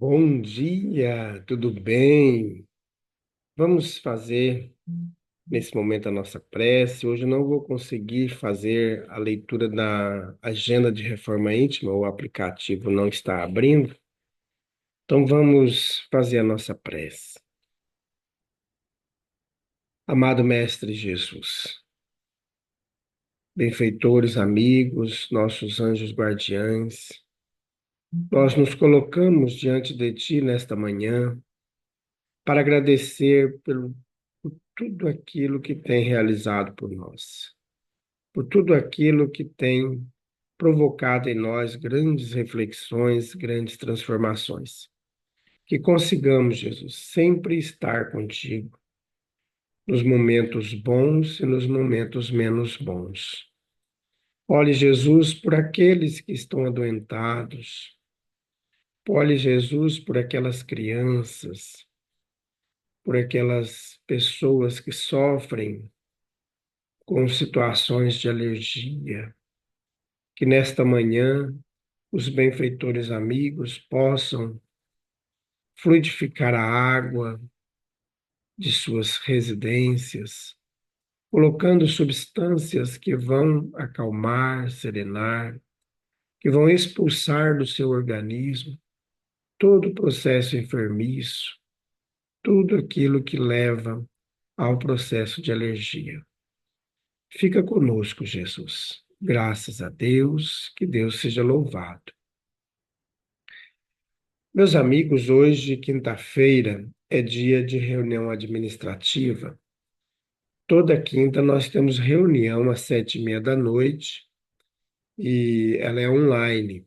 Bom dia, tudo bem? Vamos fazer nesse momento a nossa prece. Hoje eu não vou conseguir fazer a leitura da agenda de reforma íntima, o aplicativo não está abrindo. Então vamos fazer a nossa prece. Amado Mestre Jesus, benfeitores, amigos, nossos anjos guardiães, nós nos colocamos diante de Ti nesta manhã para agradecer por tudo aquilo que tem realizado por nós, por tudo aquilo que tem provocado em nós grandes reflexões, grandes transformações. Que consigamos, Jesus, sempre estar contigo, nos momentos bons e nos momentos menos bons. Olhe, Jesus, por aqueles que estão adoentados. Olhe, Jesus, por aquelas crianças, por aquelas pessoas que sofrem com situações de alergia. Que nesta manhã os benfeitores amigos possam fluidificar a água de suas residências, colocando substâncias que vão acalmar, serenar, que vão expulsar do seu organismo todo o processo enfermiço, tudo aquilo que leva ao processo de alergia. Fica conosco, Jesus. Graças a Deus, que Deus seja louvado. Meus amigos, hoje, quinta-feira, é dia de reunião administrativa. Toda quinta nós temos reunião às 7h30 da noite e ela é online.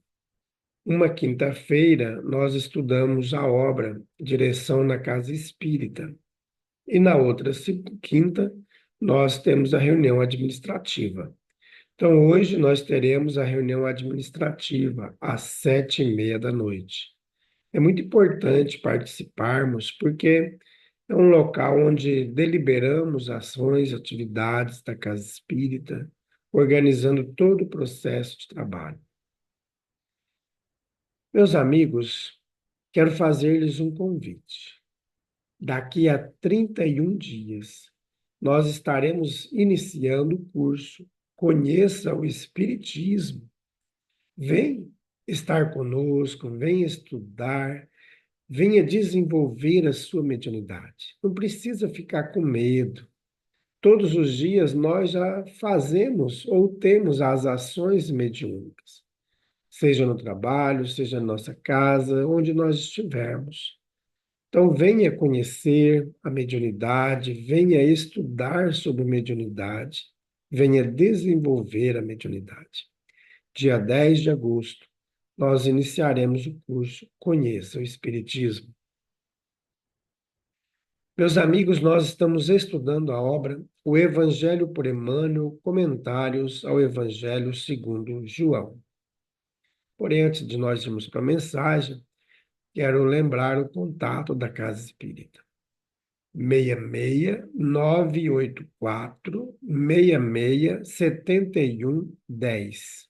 Uma quinta-feira nós estudamos a obra Direção na Casa Espírita e na outra quinta nós temos a reunião administrativa. Então hoje nós teremos a reunião administrativa às 7h30 da noite. É muito importante participarmos, porque é um local onde deliberamos ações, atividades da Casa Espírita, organizando todo o processo de trabalho. Meus amigos, quero fazer-lhes um convite. Daqui a 31 dias, nós estaremos iniciando o curso Conheça o Espiritismo. Vem estar conosco, vem estudar. Venha desenvolver a sua mediunidade. Não precisa ficar com medo. Todos os dias nós já fazemos ou temos as ações mediúnicas, seja no trabalho, seja na nossa casa, onde nós estivermos. Então, venha conhecer a mediunidade, venha estudar sobre mediunidade, venha desenvolver a mediunidade. Dia 10 de agosto, nós iniciaremos o curso Conheça o Espiritismo. Meus amigos, nós estamos estudando a obra O Evangelho por Emmanuel, Comentários ao Evangelho segundo João. Porém, antes de nós irmos para a mensagem, quero lembrar o contato da Casa Espírita. 66-984-66-7110.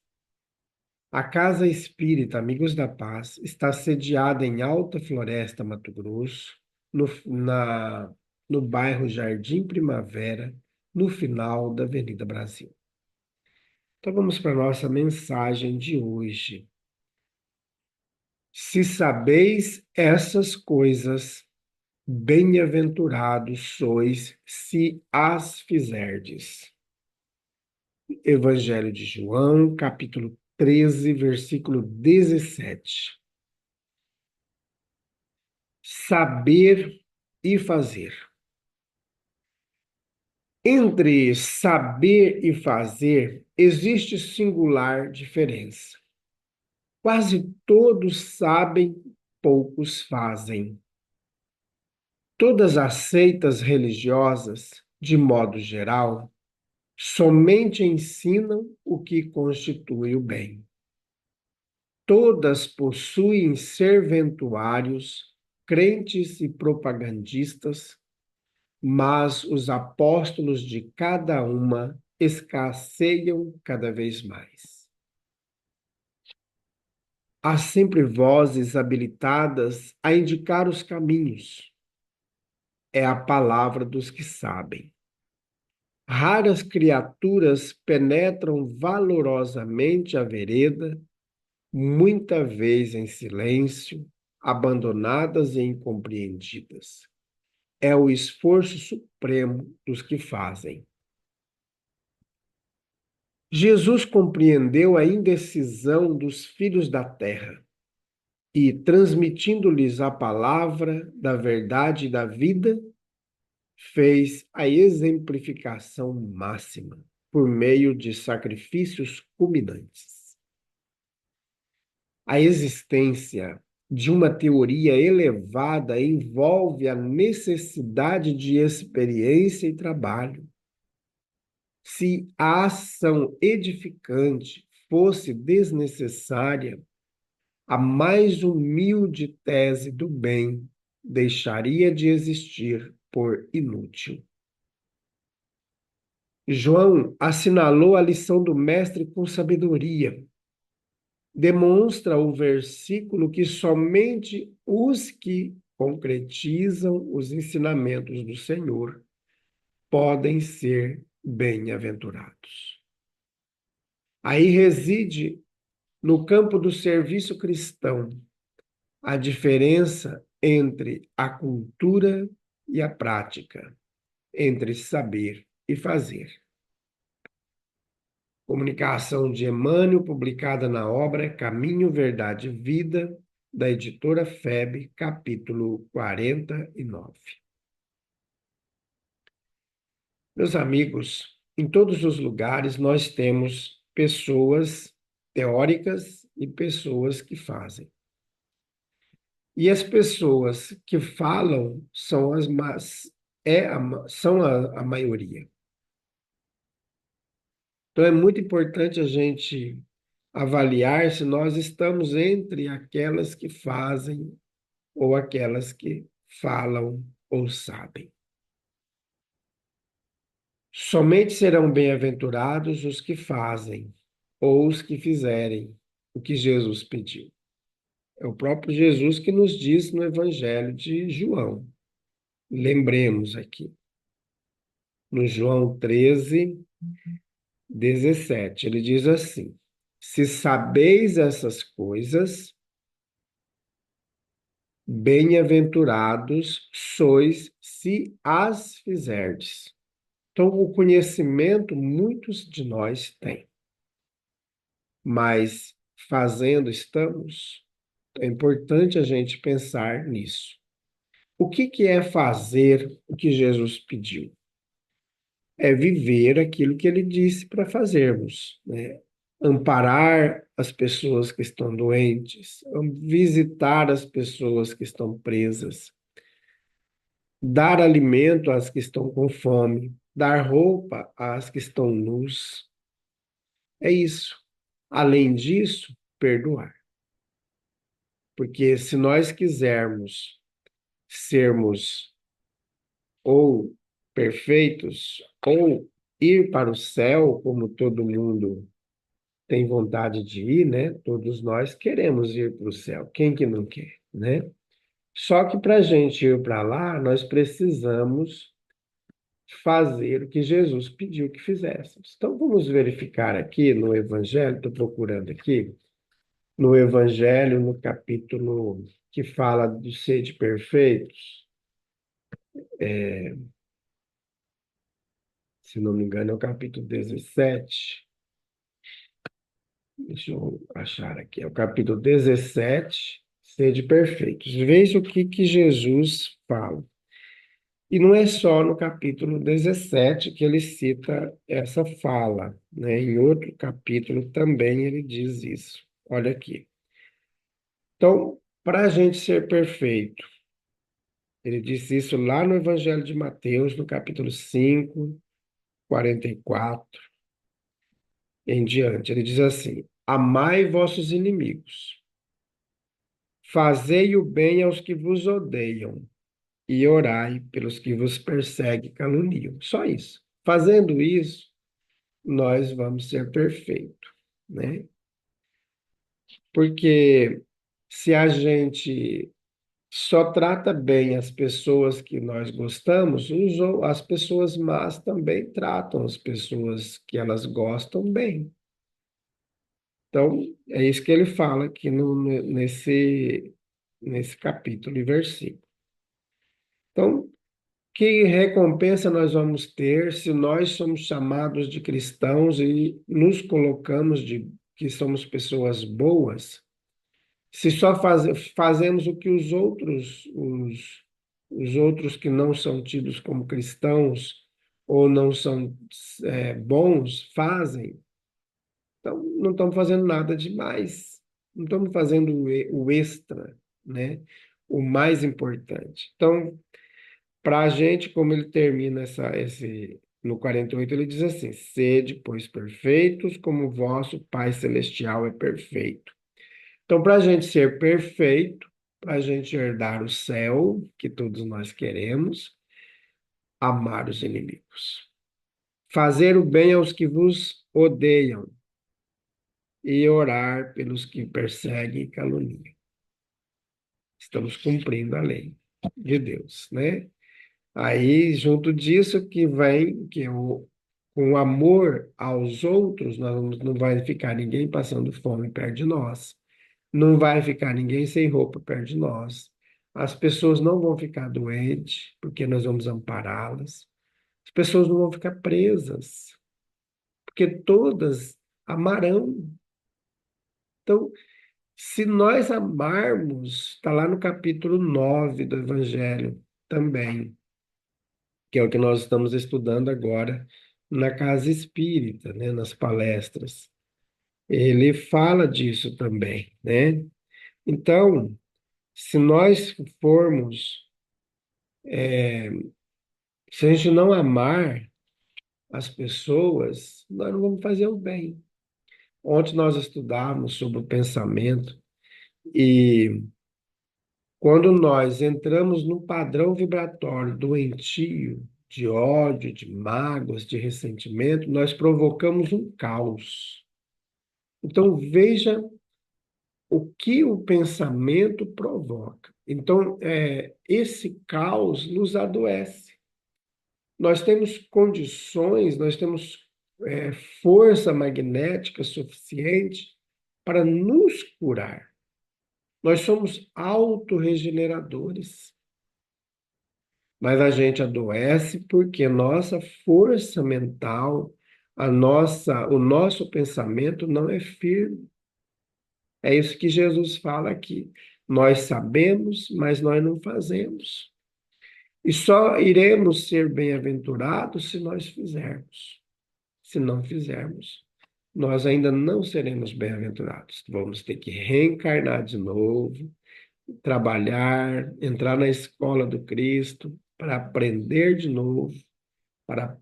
A Casa Espírita Amigos da Paz está sediada em Alta Floresta, Mato Grosso, no bairro Jardim Primavera, no final da Avenida Brasil. Então vamos para a nossa mensagem de hoje. Se sabeis essas coisas, bem-aventurados sois se as fizerdes. Evangelho de João, capítulo 13, versículo 17. Saber e fazer. Entre saber e fazer existe singular diferença. Quase todos sabem, poucos fazem. Todas as seitas religiosas, de modo geral, somente ensinam o que constitui o bem. Todas possuem serventuários, crentes e propagandistas, mas os apóstolos de cada uma escasseiam cada vez mais. Há sempre vozes habilitadas a indicar os caminhos. É a palavra dos que sabem. Raras criaturas penetram valorosamente a vereda, muita vez em silêncio, abandonadas e incompreendidas. É o esforço supremo dos que fazem. Jesus compreendeu a indecisão dos filhos da terra e, transmitindo-lhes a palavra da verdade e da vida, fez a exemplificação máxima por meio de sacrifícios culminantes. A existência de uma teoria elevada envolve a necessidade de experiência e trabalho. Se a ação edificante fosse desnecessária, a mais humilde tese do bem deixaria de existir por inútil. João assinalou a lição do Mestre com sabedoria. Demonstra o versículo que somente os que concretizam os ensinamentos do Senhor podem ser bem-aventurados. Aí reside, no campo do serviço cristão, a diferença entre a cultura e a prática, entre saber e fazer. Comunicação de Emmanuel, publicada na obra Caminho, Verdade e Vida, da editora FEB, capítulo 49. Meus amigos, em todos os lugares nós temos pessoas teóricas e pessoas que fazem. E as pessoas que falam são a maioria. Então é muito importante a gente avaliar se nós estamos entre aquelas que fazem ou aquelas que falam ou sabem. Somente serão bem-aventurados os que fazem ou os que fizerem o que Jesus pediu. É o próprio Jesus que nos diz no Evangelho de João. Lembremos aqui, no João 13, 17, ele diz assim: se sabeis essas coisas, bem-aventurados sois se as fizerdes. Então, o conhecimento muitos de nós têm, mas fazendo estamos. É importante a gente pensar nisso. O que é fazer o que Jesus pediu? É viver aquilo que ele disse para fazermos, né? Amparar as pessoas que estão doentes, visitar as pessoas que estão presas, dar alimento às que estão com fome, dar roupa às que estão nus. É isso. Além disso, perdoar. Porque se nós quisermos sermos ou perfeitos, ou ir para o céu, como todo mundo tem vontade de ir, né? Todos nós queremos ir para o céu. Quem que não quer, né? Só que para a gente ir para lá, nós precisamos fazer o que Jesus pediu que fizéssemos. Então, vamos verificar aqui no Evangelho, estou procurando aqui, no Evangelho, no capítulo que fala do sede perfeitos, se não me engano, é o capítulo 17. Deixa eu achar aqui. É o capítulo 17, sede perfeitos. Veja o que Jesus fala. E não é só no capítulo 17 que ele cita essa fala, né? Em outro capítulo também ele diz isso. Olha aqui. Então, para a gente ser perfeito, ele disse isso lá no Evangelho de Mateus, no capítulo 5, 44 em diante. Ele diz assim: amai vossos inimigos, fazei o bem aos que vos odeiam, e orai pelos que vos perseguem e caluniam. Só isso. Fazendo isso, nós vamos ser perfeitos, né? Porque se a gente só trata bem as pessoas que nós gostamos, as pessoas más também tratam as pessoas que elas gostam bem. Então, é isso que ele fala aqui nesse capítulo e versículo. Então, que recompensa nós vamos ter se nós somos chamados de cristãos e nos colocamos de que somos pessoas boas, se só fazemos o que os outros que não são tidos como cristãos ou não são bons fazem, então não estamos fazendo nada demais, não estamos fazendo o extra, né? O mais importante. Então, para a gente, como ele termina no 48, ele diz assim: sede, pois, perfeitos, como o vosso Pai Celestial é perfeito. Então, para a gente ser perfeito, para a gente herdar o céu, que todos nós queremos, amar os inimigos. Fazer o bem aos que vos odeiam e orar pelos que perseguem e caluniam. Estamos cumprindo a lei de Deus, né? Aí, junto disso que vem, com o amor aos outros, não vai ficar ninguém passando fome perto de nós. Não vai ficar ninguém sem roupa perto de nós. As pessoas não vão ficar doentes, porque nós vamos ampará-las. As pessoas não vão ficar presas, porque todas amarão. Então, se nós amarmos, está lá no capítulo 9 do Evangelho também, que é o que nós estamos estudando agora na Casa Espírita, né, nas palestras. Ele fala disso também, né? Então, se nós formos, se a gente não amar as pessoas, nós não vamos fazer o bem. Ontem nós estudávamos sobre o pensamento e quando nós entramos no padrão vibratório doentio, de ódio, de mágoas, de ressentimento, nós provocamos um caos. Então veja o que o pensamento provoca. Então, esse caos nos adoece. Nós temos condições, nós temos força magnética suficiente para nos curar. Nós somos autorregeneradores, mas a gente adoece porque nossa força mental, o nosso pensamento não é firme. É isso que Jesus fala aqui. Nós sabemos, mas nós não fazemos. E só iremos ser bem-aventurados se nós fizermos. Se não fizermos, nós ainda não seremos bem-aventurados. Vamos ter que reencarnar de novo, trabalhar, entrar na escola do Cristo, para aprender de novo, para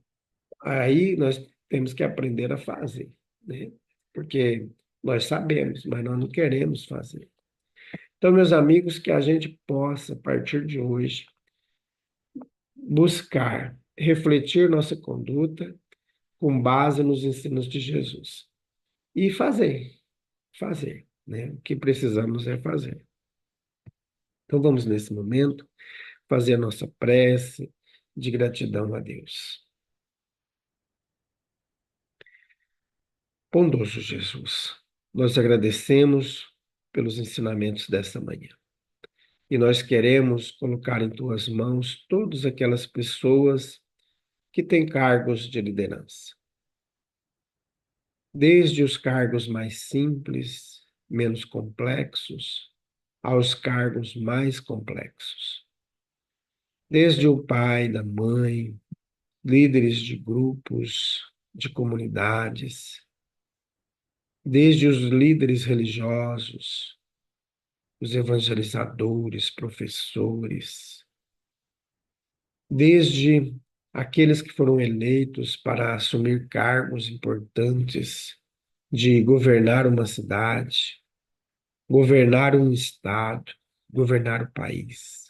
aí nós temos que aprender a fazer, né? Porque nós sabemos, mas nós não queremos fazer. Então, meus amigos, que a gente possa, a partir de hoje, buscar refletir nossa conduta com base nos ensinos de Jesus. E fazer, né? O que precisamos é fazer. Então vamos nesse momento fazer a nossa prece de gratidão a Deus. Bondoso Jesus, nós agradecemos pelos ensinamentos desta manhã. E nós queremos colocar em tuas mãos todas aquelas pessoas que têm cargos de liderança. Desde os cargos mais simples, menos complexos, aos cargos mais complexos. Desde o pai, da mãe, líderes de grupos, de comunidades, desde os líderes religiosos, os evangelizadores, professores, desde aqueles que foram eleitos para assumir cargos importantes de governar uma cidade, governar um estado, governar o país.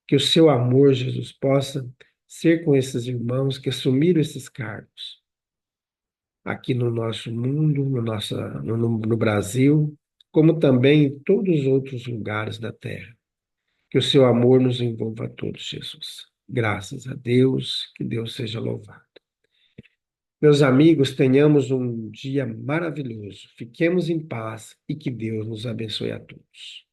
Que o seu amor, Jesus, possa ser com esses irmãos que assumiram esses cargos aqui no nosso mundo, no Brasil, como também em todos os outros lugares da terra. Que o seu amor nos envolva a todos, Jesus. Graças a Deus, que Deus seja louvado. Meus amigos, tenhamos um dia maravilhoso. Fiquemos em paz e que Deus nos abençoe a todos.